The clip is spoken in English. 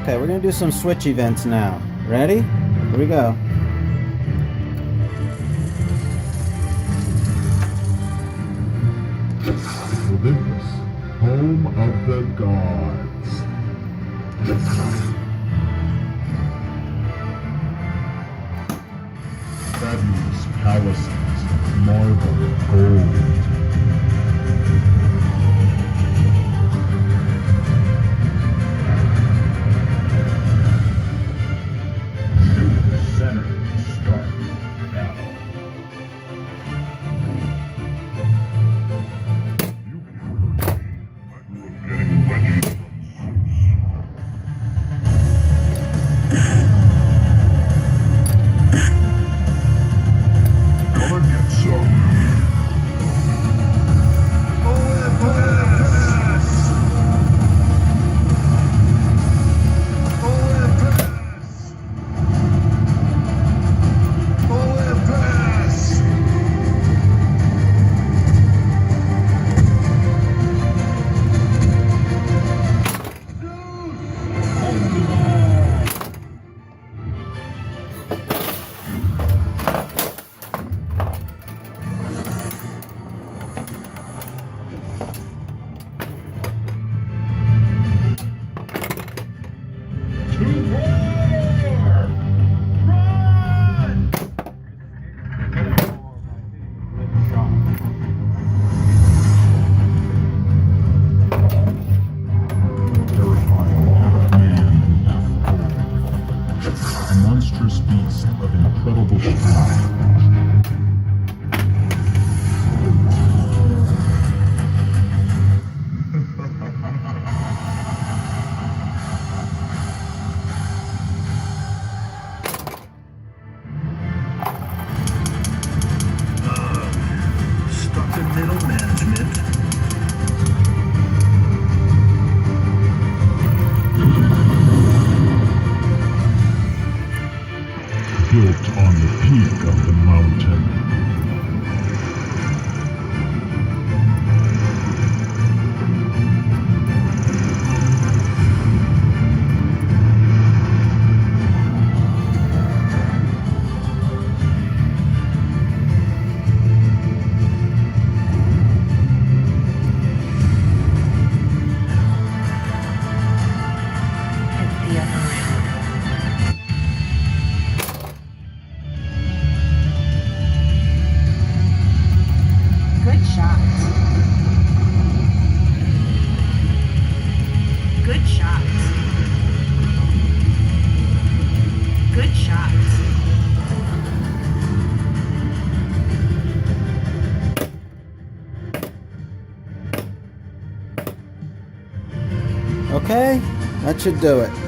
Okay, we're gonna do some switch events now. Ready? Here we go. Olympus, home of the gods. Fabulous palaces of marble and gold. Center start now. Getting ready from Come and get some. Olympus! Olympus! Olympus! To war! Run! Terrifying man a monstrous beast of incredible strength. Stuck in middle management. Built on the peak of the mountain. Hit the other round. Good shot. Good shot. Good shot. Okay, that should do it.